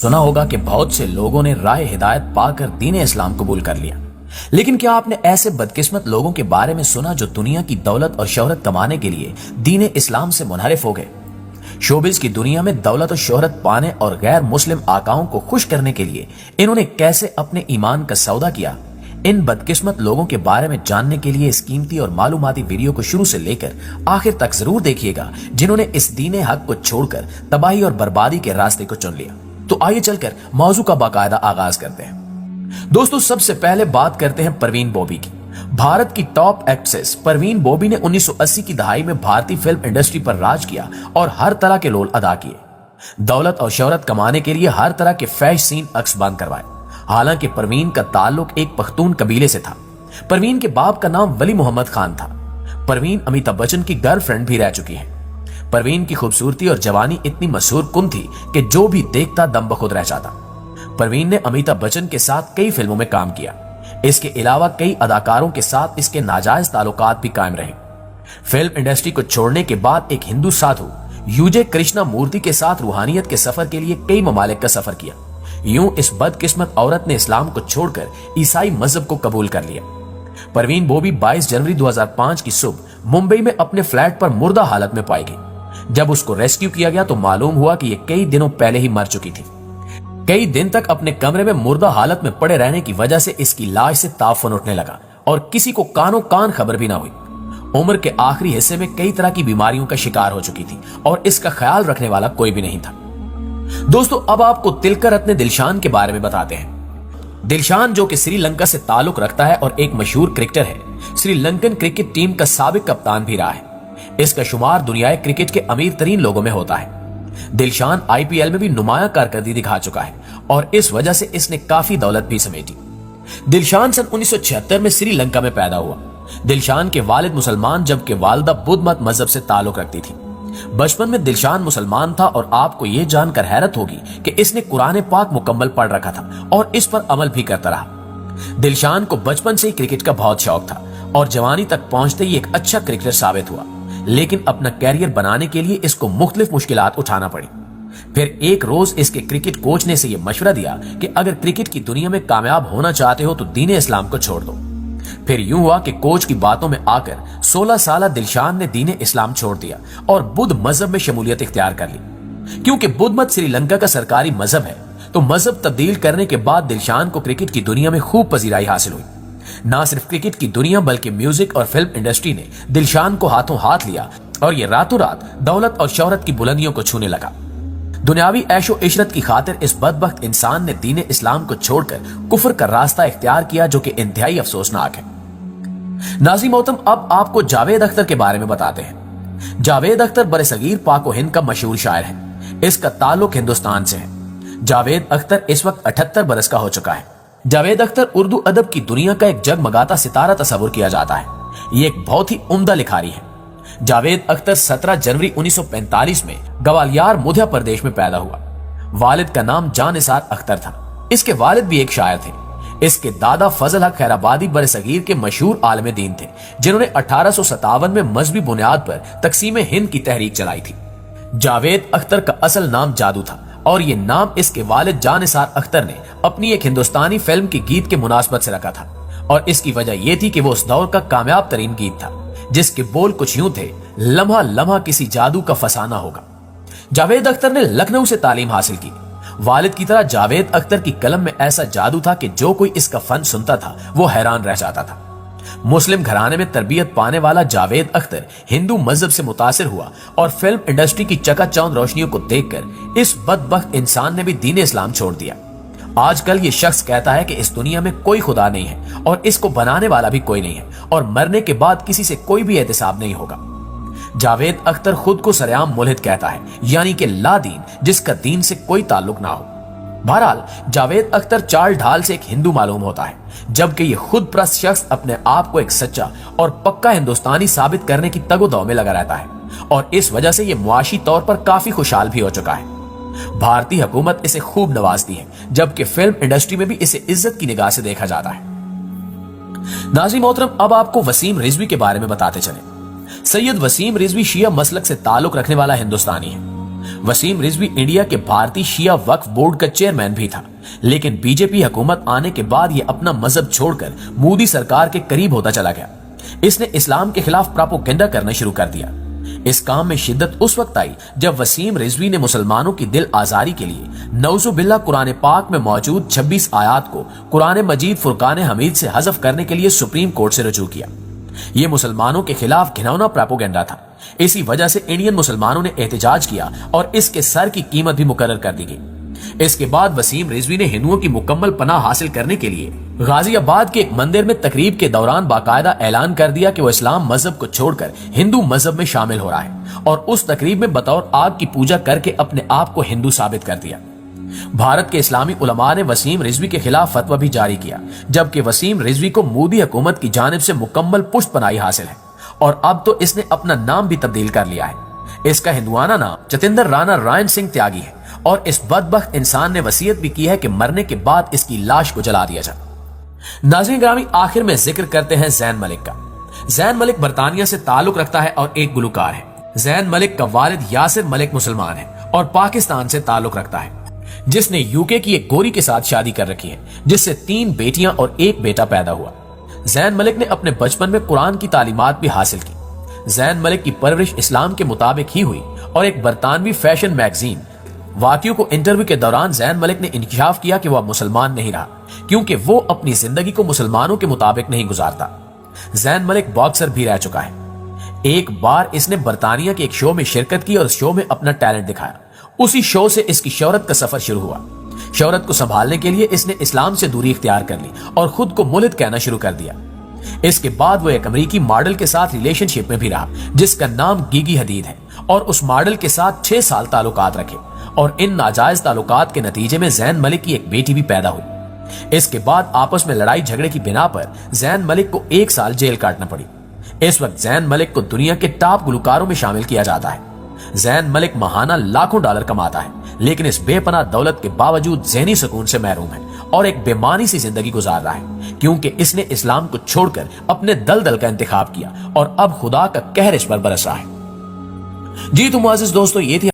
सुना होगा कि बहुत से लोगों ने राह हिदायत पाकर दीन इस्लाम कबूल कर लिया, लेकिन क्या आपने ऐसे बदकिस्मत लोगों के बारे में सुना जो दुनिया की दौलत और शोहरत कमाने के लिए दीन इस्लाम से मुनहरिफ हो गए? शोबिज की दुनिया में दौलत और शोहरत पाने और गैर मुस्लिम आकाओं को खुश करने के लिए इन्होंने कैसे अपने ईमान का सौदा किया, इन बदकिस्मत लोगों के बारे में जानने के लिए इस कीमती और मालूमाती वीडियो को शुरू से लेकर आखिर तक जरूर देखिएगा, जिन्होंने इस दीन हक को छोड़कर तबाही और बर्बादी के रास्ते को चुन लिया। तो आइए चलकर मौजू का बाकायदा आगाज करते हैं। दोस्तों, सबसे पहले बात करते हैं परवीन बॉबी की। भारत की टॉप एक्ट्रेस परवीन बॉबी ने 1980 की दहाई में भारतीय फिल्म इंडस्ट्री पर राज किया और हर तरह के रोल अदा किए। दौलत और शोहरत कमाने के लिए हर तरह के फैश सीन अक्स बंद करवाए। हालांकि परवीन का ताल्लुक एक पख्तून कबीले से था। परवीन के बाप का नाम वली मोहम्मद खान था। परवीन अमिताभ बच्चन की गर्लफ्रेंड भी रह चुकी है। परवीन की खूबसूरती और जवानी इतनी मशहूर कुन थी कि जो भी देखता दम बखुद रह जाता। परवीन ने अमिताभ बच्चन के साथ कई फिल्मों में काम किया। इसके अलावा कई अदाकारों के साथ इसके नाजायज ताल्लुकात भी कायम रहे। फिल्म इंडस्ट्री को छोड़ने के बाद एक हिंदू साधु यूजे कृष्णा मूर्ति के साथ रूहानियत के सफर के लिए कई ममालिक का सफर किया। यूं इस बदकिस्मत औरत ने इस्लाम को छोड़कर ईसाई मजहब को कबूल कर लिया। परवीन बॉबी 22 जनवरी 2005 की सुबह मुंबई में अपने फ्लैट पर मुर्दा हालत में पाई गई। जब उसको रेस्क्यू किया गया तो मालूम हुआ कि यह कई दिनों पहले ही मर चुकी थी। कई दिन तक अपने कमरे में मुर्दा हालत में पड़े रहने की वजह से इसकी लाश से ताफन उठने लगा और किसी को कानो कान खबर भी ना हुई। उम्र के आखिरी हिस्से में कई तरह की बीमारियों का शिकार हो चुकी थी और इसका ख्याल रखने वाला कोई भी नहीं था। दोस्तों, अब आपको तिलकर रत्ने दिलशान के बारे में बताते हैं। दिलशान, जो कि श्रीलंका से ताल्लुक रखता है और एक मशहूर क्रिकेटर है, श्रीलंकन क्रिकेट टीम का साबिक कप्तान भी रहा है। इसका शुमार दुनियाई क्रिकेट के अमीर तरीन लोगों में होता है। दिलशान आईपीएल में भी नुमाया कारकर्दगी दिखा चुका है और इस वजह से इसने काफी दौलत भी समेटी। दिलशान सन 1976 में श्रीलंका में पैदा हुआ। दिलशान के वालिद मुसलमान जबकि वालदा बुद्ध मत मजहब से ताल्लुक रखती थी। बचपन में दिलशान मुसलमान था और आपको यह जानकर हैरत होगी कि इसने कुरान पाक मुकम्मल पढ़ रखा था और इस पर अमल भी करता रहा। दिलशान को बचपन से ही क्रिकेट का बहुत शौक था और जवानी तक पहुंचते ही एक अच्छा क्रिकेटर साबित हुआ, लेकिन अपना कैरियर बनाने के लिए इसको मुख्तलिफ मुश्किलात उठाना पड़ी। फिर एक रोज इसके क्रिकेट कोच ने इसे यह मशवरा दिया कि अगर क्रिकेट की दुनिया में कामयाब होना चाहते हो तो दीन इस्लाम को छोड़ दो। फिर यूं हुआ कि कोच की बातों में आकर 16 साल दिलशान ने दीन इस्लाम छोड़ दिया और बुद्ध मजहब में शमूलियत इख्तियार कर ली। क्योंकि बुद्ध मत श्रीलंका का सरकारी मजहब है, तो मजहब तब्दील करने के बाद दिलशान को क्रिकेट की दुनिया में खूब पजीराई हासिल हुई। ना सिर्फ क्रिकेट की दुनिया बल्कि म्यूजिक और फिल्म इंडस्ट्री ने दिलशान को हाथों हाथ लिया और ये रातों रात दौलत और शोहरत की बुलंदियों को छूने लगा। दुनियावी ऐशो इशरत की खातिर इस बदबख्त इंसान ने दीन इस्लाम को छोड़कर कुफर का रास्ता इख्तियार किया, जो कि इंतहाई अफसोसनाक है। नाज़रीन मोहतरम, अब आपको जावेद अख्तर के बारे में बताते हैं। जावेद अख्तर बरसगीर पाक व हिंद का मशहूर शायर है। इसका ताल्लुक हिंदुस्तान से है। जावेद अख्तर इस वक्त 78 बरस का हो चुका है। जावेद अख्तर उर्दू अदब की दुनिया का एक जगमगाता सितारा तस्वुर किया जाता है। ये एक बहुत ही उम्दा लिखारी है। जावेद अख्तर 17 जनवरी 1945 में ग्वालियर मध्य प्रदेश में पैदा हुआ। वालिद का नाम जानिसार अख्तर था। इसके वालिद भी एक शायर थे। इसके दादा फजल हक खैराबादी बरसगीर के मशहूर आलम दीन थे, जिन्होंने 1857 में मजहबी बुनियाद पर तकसीम हिंद की तहरीक चलाई थी। जावेद अख्तर का असल नाम जादू था और ये नाम इसके वालिद जानिसार अख्तर ने अपनी एक हिंदुस्तानी फिल्म के गीत के मुनासबत से रखा था और इसकी वजह यह थी कि वो उस दौर का कामयाब तरीन गीत था, जिसके बोल कुछ यूं थे, लम्हा लम्हा किसी जादू का फसाना होगा। जावेद अख्तर ने लखनऊ से तालीम हासिल की। वालिद की तरह जावेद अख्तर की कलम में ऐसा जादू था कि जो कोई इसका फन सुनता था वो हैरान रह जाता था। मुस्लिम घराने में तरबियत पाने वाला जावेद अख्तर हिंदू मजहब से मुतासिर हुआ और फिल्म इंडस्ट्री की चकाचौंध रोशनियों को देखकर इस बदबख्त इंसान ने भी दीन इस्लाम छोड़ दिया। आजकल ये शख्स कहता है कि इस दुनिया में कोई खुदा नहीं है और इसको बनाने वाला भी कोई नहीं है और मरने के बाद किसी से कोई भी एहतिसाब नहीं होगा। जावेद अख्तर खुद को सरेआम मुल्हिद कहता है, यानी कि ला दीन, जिसका दीन से कोई ताल्लुक ना हो। बहरहाल जावेद अख्तर चाल ढाल से एक हिंदू मालूम होता है, जबकि ये खुद प्रस्त शख्स अपने आप को एक सच्चा और पक्का हिंदुस्तानी साबित करने की तगोदौ में लगा रहता है और इस वजह से ये मुआशी तौर पर काफी खुशहाल भी हो चुका है। भारतीय हुकूमत इसे खूब नवाजती है, जबकि फिल्म इंडस्ट्री में भी इसे इज्जत की निगाह से देखा जाता है। नाज़रीन मोहतरम, अब आपको वसीम रिजवी के बारे में बताते चले। सैयद वसीम रिजवी शिया मसलक से ताल्लुक रखने वाला हिंदुस्तानी है। वसीम रिजवी इंडिया के भारतीय शिया वक्फ बोर्ड का चेयरमैन भी था, लेकिन बीजेपी हुकूमत आने के बाद ये अपना मजहब छोड़कर मोदी सरकार के करीब होता चला गया। इसने इस्लाम के खिलाफ प्रोपेगेंडा करना शुरू कर दिया। इस काम में शिद्दत उस वक्त आई जब वसीम रिजवी ने मुसलमानों की दिल आजारी के लिए नौजुबिल्ला कुरान पाक में मौजूद 26 आयात को कुरान मजीद फुरकान हमीद से हज़फ करने के लिए सुप्रीम कोर्ट से रजू किया। ये मुसलमानों के खिलाफ घिनौना प्रोपेगेंडा था। इसी वजह से इंडियन मुसलमानों ने एहतजाज किया और इसके सर की कीमत भी मुकर्रर कर दी गई। इसके बाद वसीम रिजवी ने हिंदुओं की मुकम्मल पनाह हासिल करने के लिए गाजियाबाद के एक मंदिर में तकरीब के दौरान बाकायदा ऐलान कर दिया कि वो इस्लाम मजहब को छोड़कर हिंदू मजहब में शामिल हो रहा है और उस तकरीब में बतौर आग की पूजा करके अपने आप को हिंदू साबित कर दिया। भारत के इस्लामी उलमा ने वसीम रिजवी के खिलाफ फतवा भी जारी किया, जबकि वसीम रिजवी को मोदी हुकूमत की जानिब से मुकम्मल पुष्ट पनाही हासिल है और अब तो इसने अपना नाम भी तब्दील कर लिया है। इसका हिंदुआना नाम जतेंद्र राणा रायन सिंह त्यागी है और इस बदबख्त इंसान ने वसीयत भी की है कि मरने के बाद इसकी लाश को जला दिया जाए। नाज़रीन ग्रामी, आखिर में जिक्र करते हैं ज़ैन मलिक का। ज़ैन मलिक बरतानिया से ताल्लुक रखता है और एक गुलकार है। ज़ैन मलिक का वालिद यासिर मलिक मुसलमान है और पाकिस्तान से ताल्लुक रखता है, जिसने यूके की एक गोरी के साथ शादी कर रखी है, जिससे 3 बेटियां और 1 बेटा पैदा हुआ। ज़ैन मलिक ने अपने बचपन में कुरान की तालीमात भी हासिल की। ज़ैन मलिक की परवरिश इस्लाम के मुताबिक ही हुई और एक बरतानवी फैशन मैगजीन वाकियों को इंटरव्यू के दौरान ज़ैन मलिक ने इंकशाफ किया कि वह मुसलमान नहीं रहा, क्योंकि वो अपनी जिंदगी को मुसलमानों के मुताबिक नहीं गुजारता। ज़ैन मलिक बॉक्सर भी रह चुका है। एक बार इसने बरतानिया के एक शो में शिरकत की और शो में अपना टैलेंट दिखाया। उसी शो से इसकी शोहरत का सफर शुरू हुआ। शोहरत को संभालने के लिए इसने इस्लाम से दूरी इख्तियार कर ली और खुद को मुल्हिद कहना शुरू कर दिया। इसके बाद वो एक अमेरिकी मॉडल के साथ रिलेशनशिप में भी रहा, जिसका नाम गिगी हदीद है, और उस मॉडल के साथ 6 साल ताल्लुकात रखे और इन नाजायज ताल्लुकात के नतीजे में ज़ैन मलिक की एक बेटी भी पैदा हुई। इसके बाद आपस में लड़ाई झगड़े की बिना पर ज़ैन मलिक को 1 साल जेल काटना पड़ी। इस वक्त ज़ैन मलिक को दुनिया के टॉप गुलकारों में शामिल किया जाता है। ज़ैन मलिक महाना लाखों डॉलर कमाता है, लेकिन इस बेपनाह दौलत के बावजूद ज़हनी सुकून से महरूम है और एक बेमानी सी जिंदगी गुजार रहा है, क्योंकि इसने इस्लाम को छोड़कर अपने दलदल का इंतखाब किया और अब खुदा का कहर इस पर बरस रहा है। जी तो मुअज़्ज़िज़ दोस्तों, ये थी